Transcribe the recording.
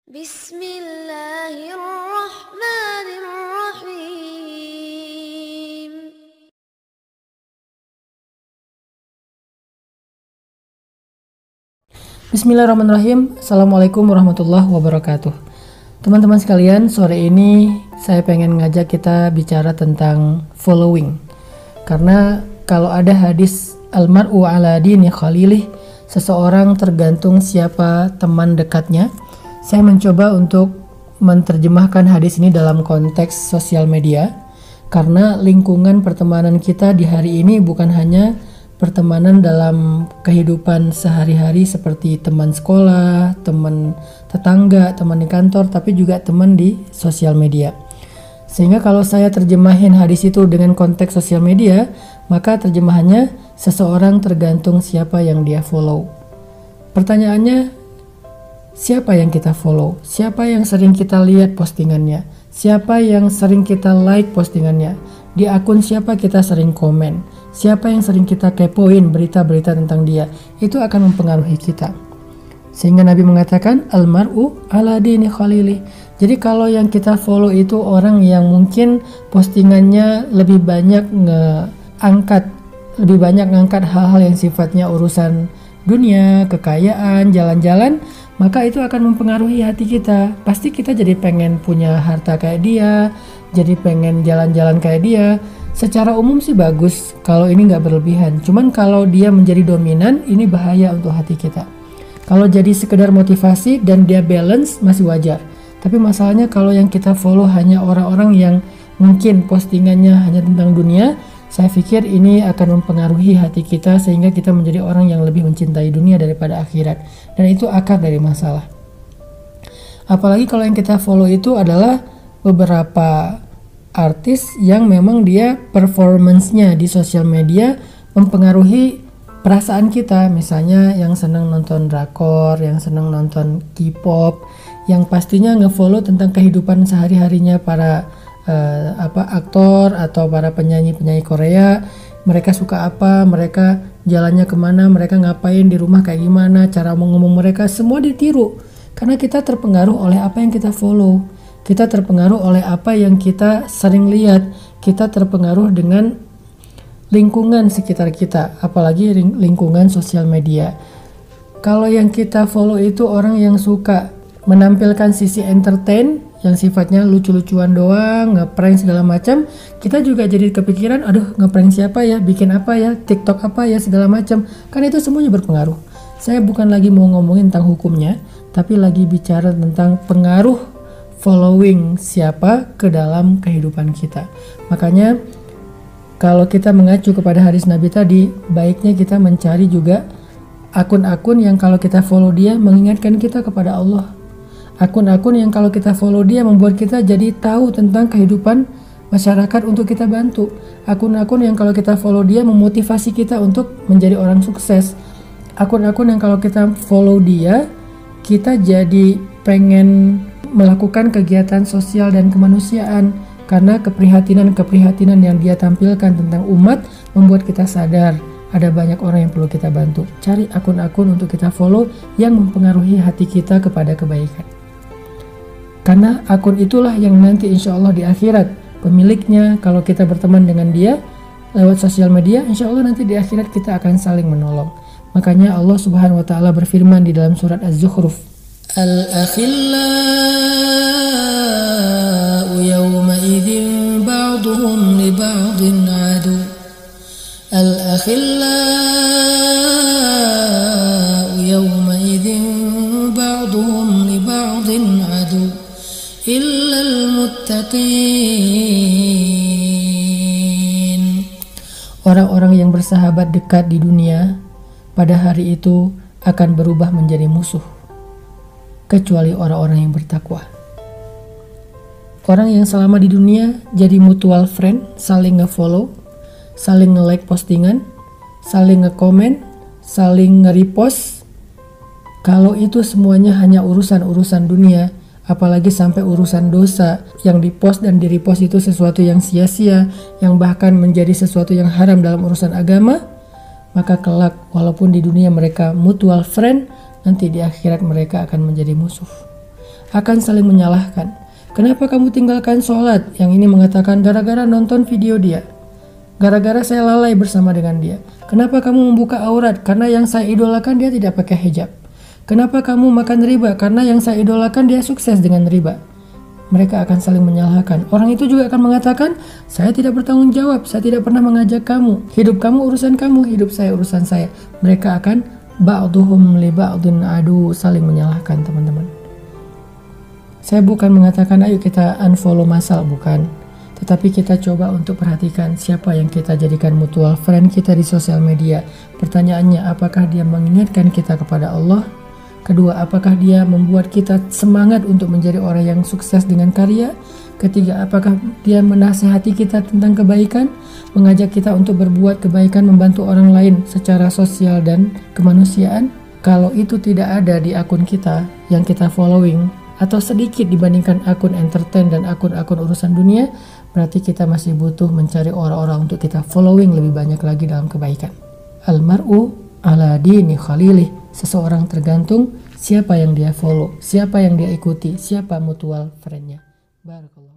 Bismillahirrahmanirrahim. Bismillahirrahmanirrahim. Assalamualaikum warahmatullahi wabarakatuh. Teman-teman sekalian, sore ini saya pengen ngajak kita bicara tentang following. Karena kalau ada hadis almar'u ala dini khalilih, seseorang tergantung siapa teman dekatnya. Saya mencoba untuk menerjemahkan hadis ini dalam konteks sosial media. Karena lingkungan pertemanan kita di hari ini bukan hanya pertemanan dalam kehidupan sehari-hari seperti teman sekolah, teman tetangga, teman di kantor, tapi juga teman di sosial media. Sehingga kalau saya terjemahin hadis itu dengan konteks sosial media, maka terjemahannya seseorang tergantung siapa yang dia follow. Pertanyaannya, siapa yang kita follow? Siapa yang sering kita lihat postingannya? Siapa yang sering kita like postingannya? Di akun siapa kita sering komen? Siapa yang sering kita kepoin berita-berita tentang dia? Itu akan mempengaruhi kita. Sehingga Nabi mengatakan almar'u ala dini khalili. Jadi kalau yang kita follow itu orang yang mungkin postingannya lebih banyak ngangkat hal-hal yang sifatnya urusan dunia, kekayaan, jalan-jalan, maka itu akan mempengaruhi hati kita. Pasti kita jadi pengen punya harta kayak dia, jadi pengen jalan-jalan kayak dia. Secara umum sih bagus kalau ini nggak berlebihan. Cuman kalau dia menjadi dominan, ini bahaya untuk hati kita. Kalau jadi sekedar motivasi dan dia balance masih wajar. Tapi masalahnya kalau yang kita follow hanya orang-orang yang mungkin postingannya hanya tentang dunia, saya pikir ini akan mempengaruhi hati kita sehingga kita menjadi orang yang lebih mencintai dunia daripada akhirat. Dan itu akar dari masalah. Apalagi kalau yang kita follow itu adalah beberapa artis yang memang dia performance-nya di sosial media mempengaruhi perasaan kita. Misalnya yang senang nonton drakor, yang senang nonton K-pop, yang pastinya nge-follow tentang kehidupan sehari-harinya para aktor atau para penyanyi-penyanyi Korea. Mereka suka apa, mereka jalannya kemana, mereka ngapain di rumah kayak gimana, cara ngomong mereka, semua ditiru. Karena kita terpengaruh oleh apa yang kita follow. Kita terpengaruh oleh apa yang kita sering lihat. Kita terpengaruh dengan lingkungan sekitar kita, apalagi lingkungan sosial media. Kalau yang kita follow itu orang yang suka menampilkan sisi entertain, yang sifatnya lucu-lucuan doang, ngeprank segala macam, kita juga jadi kepikiran, aduh ngeprank siapa ya, bikin apa ya, TikTok apa ya, segala macam. Kan itu semuanya berpengaruh. Saya bukan lagi mau ngomongin tentang hukumnya, tapi lagi bicara tentang pengaruh following siapa ke dalam kehidupan kita. Makanya kalau kita mengacu kepada hadis Nabi tadi, baiknya kita mencari juga akun-akun yang kalau kita follow dia mengingatkan kita kepada Allah. Akun-akun yang kalau kita follow dia membuat kita jadi tahu tentang kehidupan masyarakat untuk kita bantu. Akun-akun yang kalau kita follow dia memotivasi kita untuk menjadi orang sukses. Akun-akun yang kalau kita follow dia, kita jadi pengen melakukan kegiatan sosial dan kemanusiaan. Karena keprihatinan yang dia tampilkan tentang umat membuat kita sadar ada banyak orang yang perlu kita bantu. Cari akun-akun untuk kita follow yang mempengaruhi hati kita kepada kebaikan. Karena akun itulah yang nanti insya Allah di akhirat pemiliknya, kalau kita berteman dengan dia lewat sosial media, insya Allah nanti di akhirat kita akan saling menolong. Makanya Allah Subhanahu wa Ta'ala berfirman di dalam surat Az-Zukhruf, Al-akhillau yawma idzin ba'duhum li ba'din adu. Al-akhillau yawma idzin ba'duhum li ba'din adu. Illal muttaqin. Orang-orang yang bersahabat dekat di dunia pada hari itu akan berubah menjadi musuh, kecuali orang-orang yang bertakwa. Orang yang selama di dunia jadi mutual friend, saling nge-follow, saling nge-like postingan, saling nge-comment, saling nge-repost. Kalau itu semuanya hanya urusan-urusan dunia, apalagi sampai urusan dosa yang dipost dan direpost itu sesuatu yang sia-sia, yang bahkan menjadi sesuatu yang haram dalam urusan agama, maka kelak walaupun di dunia mereka mutual friend, nanti di akhirat mereka akan menjadi musuh. akan saling menyalahkan. Kenapa kamu tinggalkan sholat? Yang ini mengatakan gara-gara nonton video dia. Gara-gara saya lalai bersama dengan dia. Kenapa kamu membuka aurat? Karena yang saya idolakan dia tidak pakai hijab. Kenapa kamu makan riba? Karena yang saya idolakan dia sukses dengan riba. Mereka akan saling menyalahkan. Orang itu juga akan mengatakan, saya tidak bertanggung jawab, saya tidak pernah mengajak kamu. Hidup kamu urusan kamu, hidup saya urusan saya. Mereka akan ba'duhum li ba'dun adu, saling menyalahkan, teman-teman. Saya bukan mengatakan ayo kita unfollow masal, bukan. Tetapi kita coba untuk perhatikan siapa yang kita jadikan mutual friend kita di sosial media. Pertanyaannya, apakah dia mengingatkan kita kepada Allah? Kedua, apakah dia membuat kita semangat untuk menjadi orang yang sukses dengan karya? Ketiga, apakah dia menasihati kita tentang kebaikan? Mengajak kita untuk berbuat kebaikan, membantu orang lain secara sosial dan kemanusiaan? Kalau itu tidak ada di akun kita yang kita following, atau sedikit dibandingkan akun entertain dan akun-akun urusan dunia, berarti kita masih butuh mencari orang-orang untuk kita following lebih banyak lagi dalam kebaikan. Almar'u ala dini khalilih. Seseorang tergantung siapa yang dia follow, siapa yang dia ikuti, siapa mutual friendnya. Barakallah.